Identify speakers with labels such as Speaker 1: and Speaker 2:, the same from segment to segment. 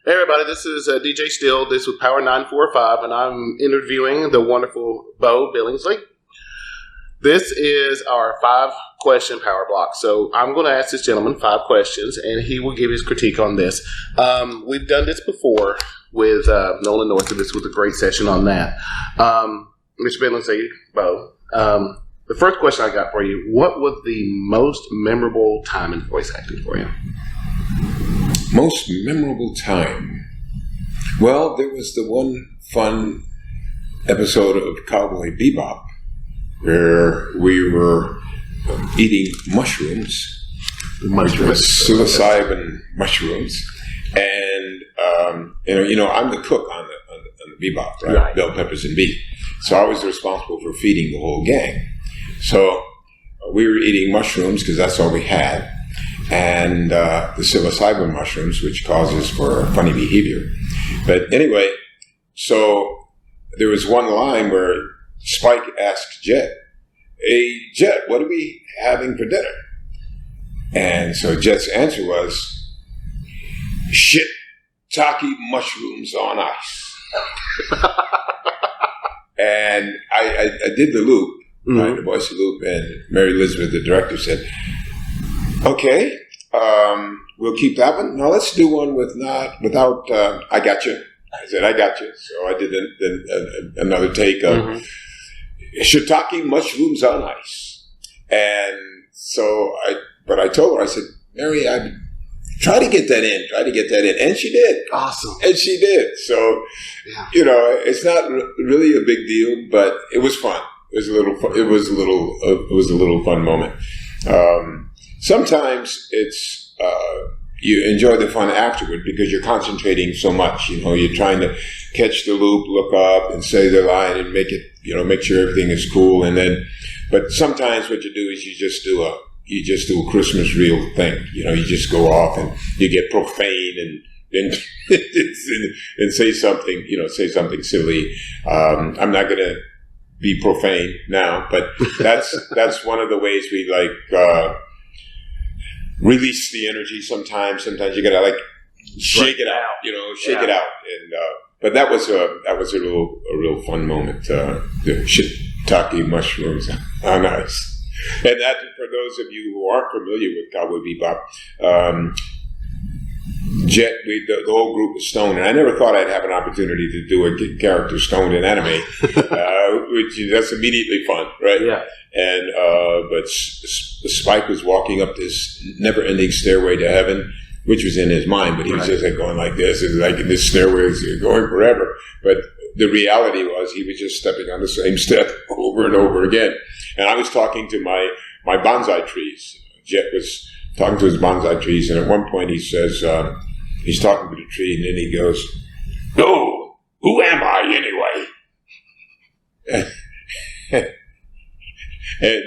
Speaker 1: Hey everybody, this is DJ Steele. This is Power 945, and I'm interviewing the wonderful Beau Billingslea. This is our 5-question power block. So I'm going to ask this gentleman 5 questions, and he will give his critique on this. We've done this before with Nolan North, and this was a great session on that. Mr. Billingslea, Beau, the first question I got for you, what was the most memorable time in voice acting for you?
Speaker 2: Most memorable time? Well, there was the one fun episode of Cowboy Bebop where we were eating mushrooms, psilocybin mushrooms, and I'm the cook on the Bebop, right? Bell peppers and beef. So I was responsible for feeding the whole gang. So we were eating mushrooms because that's all we had. And the psilocybin mushrooms, which causes for funny behavior. But anyway, so there was one line where Spike asked Jet, "Hey, Jet, what are we having for dinner?" And so Jet's answer was, "Shiitake mushrooms on ice." And I did the loop, right, the voice of the loop, and Mary Elizabeth, the director, said, "Okay, we'll keep that one. Now let's do one without I got you." I said, "I got you." So I did another take of shiitake mushrooms on ice. And so I told her, I said, "Mary, try to get that in. And she did.
Speaker 1: Awesome.
Speaker 2: And she did. So, it's not really a big deal, but it was fun. It was a little fun moment. Sometimes it's you enjoy the fun afterward because you're concentrating so much. You're trying to catch the loop, look up, and say the line, and make it. Make sure everything is cool. And then, but sometimes what you do is you just do a Christmas reel thing. You just go off and you get profane and say something. Say something silly. I'm not going to be profane now, but that's one of the ways we release the energy sometimes. Sometimes you gotta shake it out, shake it out. And but that was a real fun moment. The shiitake mushrooms on ice. And that, for those of you who aren't familiar with Cowboy Bebop, Jet, the whole group was stoned, and I never thought I'd have an opportunity to do a character stoned in anime, which that's immediately fun, right? Yeah. And but Spike was walking up this never-ending stairway to heaven, which was in his mind, but he was just going like this, and this stairway is going forever. But the reality was he was just stepping on the same step over and over again. And I was talking to my bonsai trees. Jet was talking to his bonsai trees, and at one point he says, he's talking to the tree, and then he goes, "No, who am I anyway?" And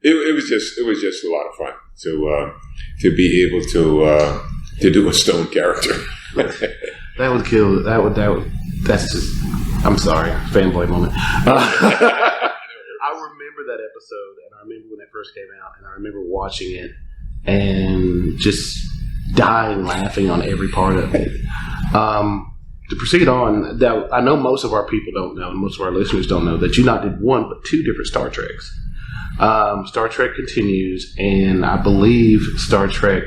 Speaker 2: it was just a lot of fun to be able to do a stone character.
Speaker 1: That would kill. That's just. I'm sorry, fanboy moment. I remember that episode, and I remember when it first came out, and I remember watching it and just dying laughing on every part of it. To proceed on, that I know most of our people don't know, and most of our listeners don't know, that you not did one but 2 different Star Treks. Star Trek Continues, and I believe Star Trek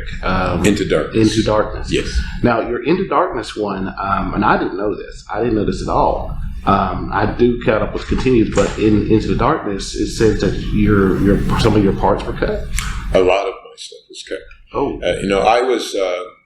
Speaker 2: Into Darkness. Yes.
Speaker 1: Now, your Into Darkness one, and I didn't know this. I didn't know this at all. I do cut up with Continues, but in Into the Darkness, it says that some of your parts were cut.
Speaker 2: A lot of my stuff was cut.
Speaker 1: Oh.
Speaker 2: I was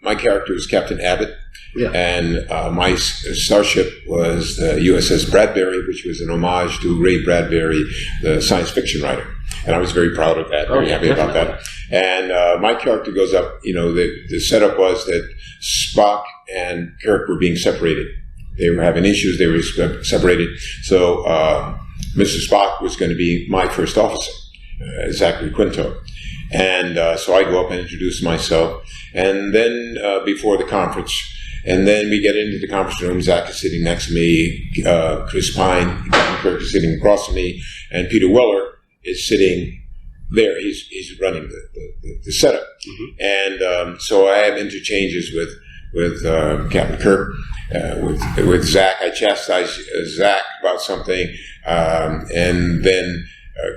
Speaker 2: my character was Captain Abbott. Yeah. And my starship was the USS Bradbury, which was an homage to Ray Bradbury, the science fiction writer. And I was very proud of that, very happy about that. And my character goes up, the setup was that Spock and Kirk were being separated. They were having issues, they were separated. So Mr. Spock was going to be my first officer, Zachary Quinto. And so I go up and introduce myself. And then before the conference, and then we get into the conference room. Zach is sitting next to me. Chris Pine, Captain Kirk, is sitting across from me. And Peter Weller is sitting there. He's running the setup. Mm-hmm. And so I have interchanges Captain Kirk. With Zach, I chastised Zach about something, and then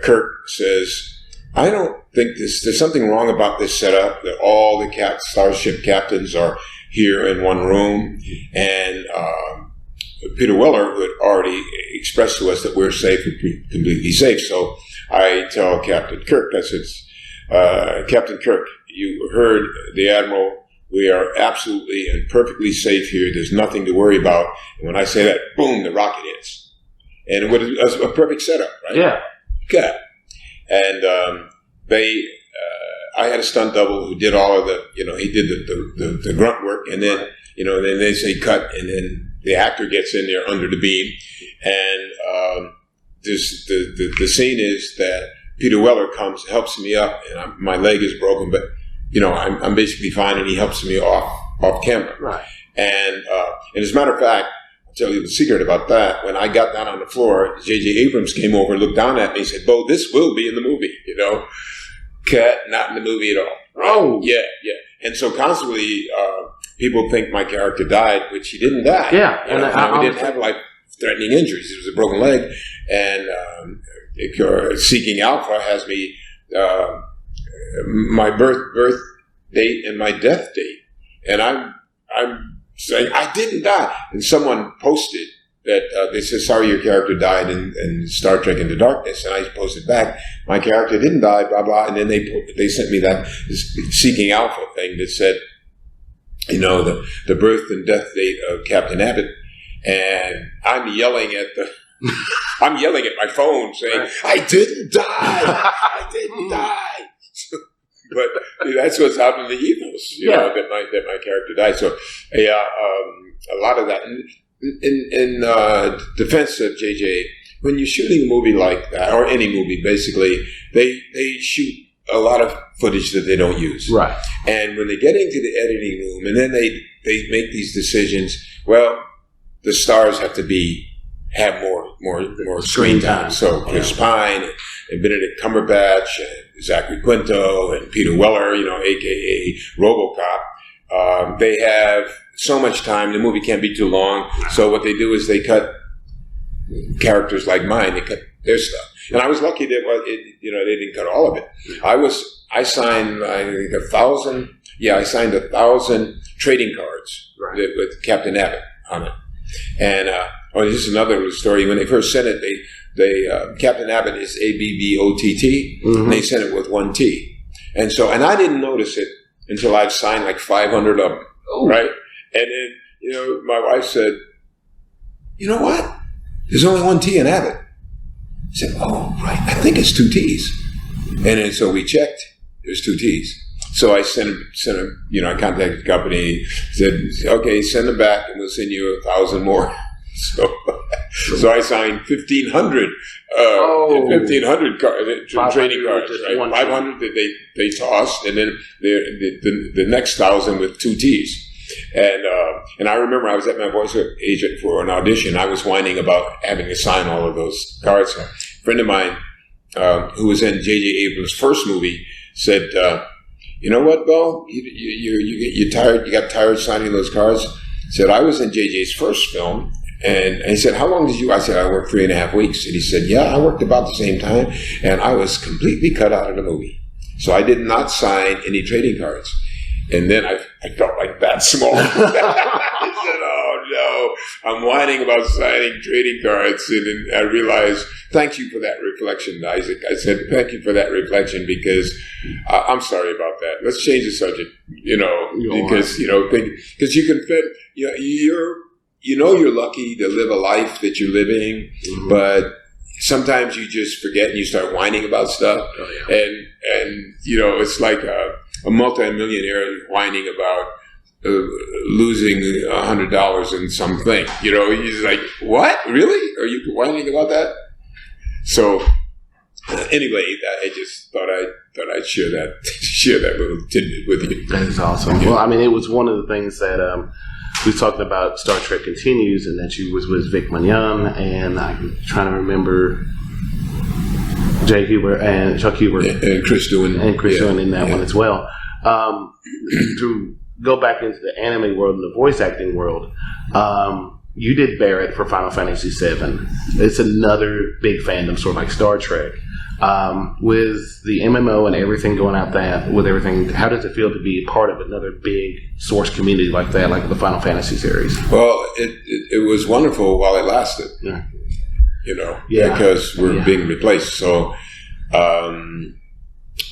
Speaker 2: Kirk says, "I don't think there's something wrong about this setup. That all the starship captains are here in one room, and Peter Weller would already expressed to us that we're safe, completely safe." So I tell Captain Kirk, I said, "Captain Kirk, you heard the Admiral. We are absolutely and perfectly safe here. There's nothing to worry about." And when I say that, boom, the rocket hits. And it was a perfect setup, right?
Speaker 1: Yeah.
Speaker 2: Good. And I had a stunt double who did all of he did the grunt work. And then, then they say cut, and then the actor gets in there under the beam. And the scene is that Peter Weller comes, helps me up, and my leg is broken, but I'm basically fine, and he helps me off camera.
Speaker 1: Right.
Speaker 2: And as a matter of fact, I'll tell you the secret about that. When I got down on the floor, J.J. Abrams came over and looked down at me and said, "Beau, this will be in the movie, Cut, not in the movie at all." Right?
Speaker 1: Oh.
Speaker 2: Yeah. And so constantly, people think my character died, which he didn't die.
Speaker 1: Yeah.
Speaker 2: And we didn't have life-threatening injuries. It was a broken leg. And Seeking Alpha has me... my birth date and my death date, and I'm saying I didn't die. And someone posted that they said, "Sorry, your character died in Star Trek Into Darkness," and I posted back, "My character didn't die, blah blah." And then they sent me that Seeking Alpha thing that said, the birth and death date of Captain Abbott, and I'm yelling at my phone saying, "I didn't die, I didn't die." But that's what's out in the emails, that my character died. So, a lot of that. In defense of JJ, when you're shooting a movie like that, or any movie, basically, they shoot a lot of footage that they don't use.
Speaker 1: Right.
Speaker 2: And when they get into the editing room, and then they make these decisions, well, the stars have to have more screen time. So Chris Pine and Benedict Cumberbatch and Zachary Quinto and Peter Weller, a.k.a. RoboCop, they have so much time. The movie can't be too long. So what they do is they cut characters like mine. They cut their stuff. And I was lucky that they didn't cut all of it. I signed I think 1,000. Yeah, I signed 1,000 trading cards with Captain Abbott on it. And this is another little story. When they first sent it, they Captain Abbott is ABBOTT, and they sent it with one T. And I didn't notice it until I'd signed like 500 of them, right? And then, my wife said, "You know what? There's only one T in Abbott." I said, "Oh, right. I think it's two T's." And then so we checked. There's two T's. So I sent him, I contacted the company, said, "Okay, send them back and we'll send you 1,000 more." So I signed 1,500 trading cards, right? 500 that they tossed, and then the next 1,000 with two T's. And I remember I was at my voice agent for an audition. I was whining about having to sign all of those cards. A friend of mine who was in J.J. Abrams' first movie said, "You know what, Beau? You tired? You got tired signing those cards?" He said, "I was in JJ's first film." And he said, "How long did you?" I said, "I worked 3.5 weeks." And he said, "Yeah, I worked about the same time. And I was completely cut out of the movie. So I did not sign any trading cards." And then I felt like that small. I said, "Oh, no, I'm whining about signing trading cards." And then I realized, thank you for that reflection, Isaac. I said, "Thank you for that reflection, because I'm sorry about that. Let's change the subject, because you can fit, you're lucky to live a life that you're living, but sometimes you just forget and you start whining about stuff. Oh, yeah. And it's like a multimillionaire whining about losing $100 in something. He's like, "What? Really? Are you whining about that?" So anyway, I just thought I'd share that little tidbit with you.
Speaker 1: That is awesome. Yeah. Well, it was one of the things that we talked about Star Trek Continues, and that you was with Vic Mignon, and I'm trying to remember Jay Huber and Chuck Huber
Speaker 2: and Chris Doohan
Speaker 1: in that one as well. To go back into the anime world and the voice acting world, you did Barrett for Final Fantasy VII. It's another big fandom, sort of like Star Trek. With the MMO and everything going out that, with everything, how does it feel to be part of another big source community like that, like the Final Fantasy series?
Speaker 2: Well, it was wonderful while it lasted.
Speaker 1: Yeah.
Speaker 2: Because we're being replaced. So,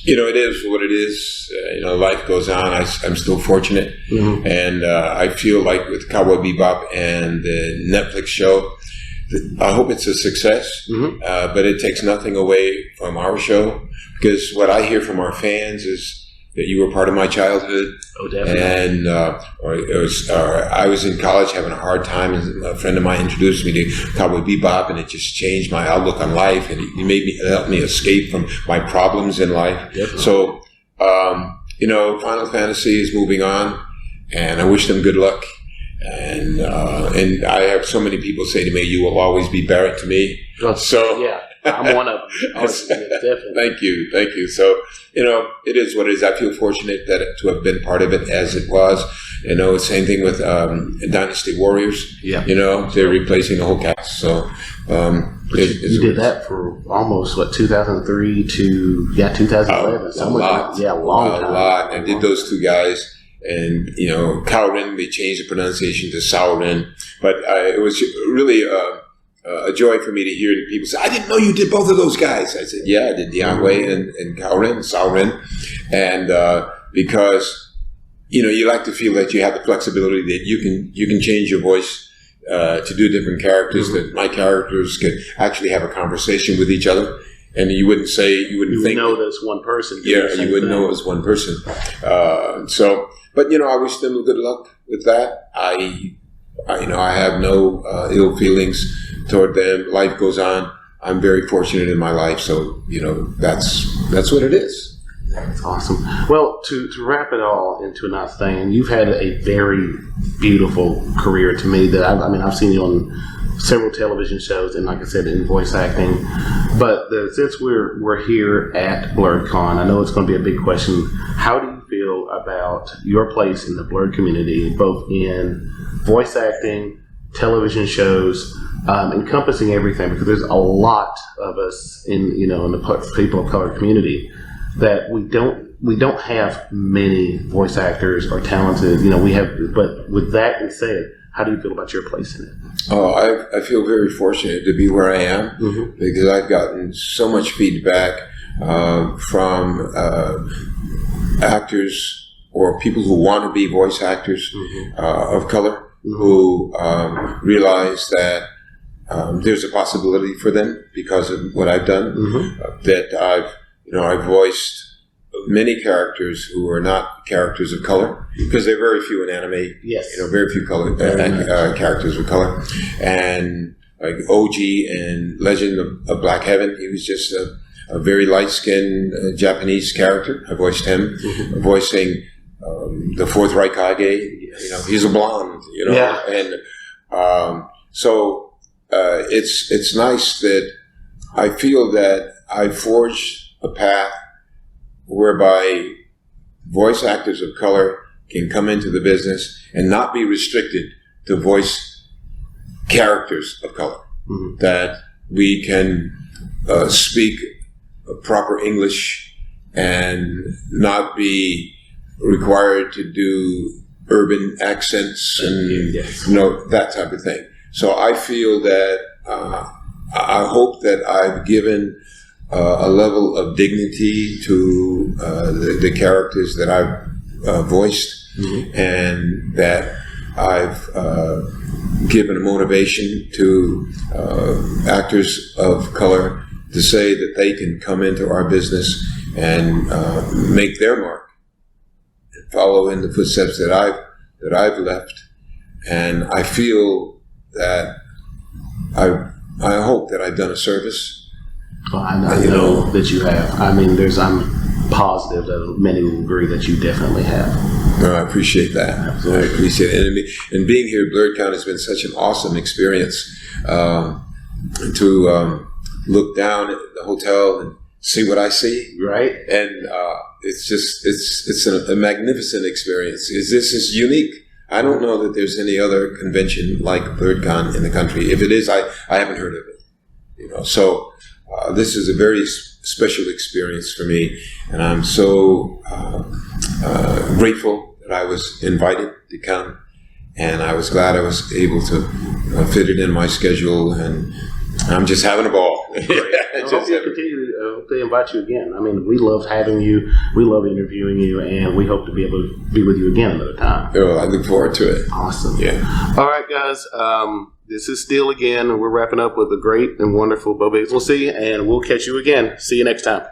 Speaker 2: it is what it is. Life goes on. I'm still fortunate. Mm-hmm. And I feel like with Cowboy Bebop and the Netflix show, I hope it's a success, mm-hmm. But it takes nothing away from our show, because what I hear from our fans is that you were part of my childhood.
Speaker 1: Oh, definitely.
Speaker 2: And I was in college having a hard time, and a friend of mine introduced me to Cowboy Bebop, and it just changed my outlook on life, and it helped me escape from my problems in life. Definitely. So, Final Fantasy is moving on, and I wish them good luck. And I have so many people say to me, "You will always be Barrett to me." So
Speaker 1: yeah, I'm one of them. Definitely.
Speaker 2: Thank you. So it is what it is. I feel fortunate to have been part of it as it was. Same thing with Dynasty Warriors. Yeah. They're replacing the whole cast. So
Speaker 1: you did that for almost 2003 to 2011.
Speaker 2: A lot.
Speaker 1: Yeah, a long time.
Speaker 2: A lot. I did those two guys. And, Kaurin, they changed the pronunciation to Saurin. But it was really a joy for me to hear people say, "I didn't know you did both of those guys." I said, "Yeah, I did Dianwei and Kaurin, Saurin." And because, you like to feel that you have the flexibility that you can change your voice to do different characters, mm-hmm. that my characters could actually have a conversation with each other. And you wouldn't think
Speaker 1: know there's one person.
Speaker 2: Yeah, you wouldn't know it was one person. But I wish them good luck with that. I have no ill feelings toward them. Life goes on. I'm very fortunate in my life, so that's what it is.
Speaker 1: That's awesome. Well, to wrap it all into a nice thing, you've had a very beautiful career to me. That I've seen you on several television shows, and like I said, in voice acting. But since we're here at Blerdcon, I know it's going to be a big question. How do you feel about your place in the Blerd community, both in voice acting, television shows, encompassing everything? Because there's a lot of us in the people of color community that we don't have many voice actors or talented. But with that being said, how do you feel about your place in it?
Speaker 2: Oh, I feel very fortunate to be where I am, mm-hmm. because I've gotten so much feedback from actors or people who want to be voice actors, mm-hmm.
Speaker 1: Of
Speaker 2: color, mm-hmm. who realize that there's a possibility for them because of what I've done. Mm-hmm. That I've voiced many characters who are not characters of color, because there are very few in anime.
Speaker 1: Yes.
Speaker 2: Very few color characters of color. And like OG and Legend of Black Heaven, he was just a very light-skinned Japanese character. I voiced him, mm-hmm. voicing the Fourth Raikage. Yes. He's a blonde.
Speaker 1: Yeah.
Speaker 2: And so it's nice that I feel that I forged a path whereby voice actors of color can come into the business and not be restricted to voice characters of color. Mm-hmm. That we can speak proper English and not be required to do urban accents and yes. That type of thing. So I feel that I hope that I've given a level of dignity to the characters that I've voiced, mm-hmm. and that I've given a motivation to actors of color to say that they can come into our business and make their mark and follow in the footsteps that I've left. And I feel that I hope that I've done a service.
Speaker 1: Well, I know that you have. I'm positive that many will agree that you definitely have.
Speaker 2: No, I appreciate that. Absolutely. I appreciate it. And being here at Blerdcon has been such an awesome experience. To look down at the hotel see what I see.
Speaker 1: Right.
Speaker 2: And it's a magnificent experience. This is unique. I don't know that there's any other convention like Blerdcon in the country. If it is, I haven't heard of it. So this is a very special experience for me, and I'm so grateful that I was invited to come, and I was glad I was able to fit it in my schedule, and I'm just having a ball.
Speaker 1: I hope you continue. I hope they invite you again. I mean, we love having you. We love interviewing you, and we hope to be able to be with you again another time.
Speaker 2: Oh, I look forward to it.
Speaker 1: Awesome.
Speaker 2: Yeah.
Speaker 1: All right, guys. This is Steele again, and we're wrapping up with the great and wonderful Beau Billingslea, and we'll catch you again. See you next time.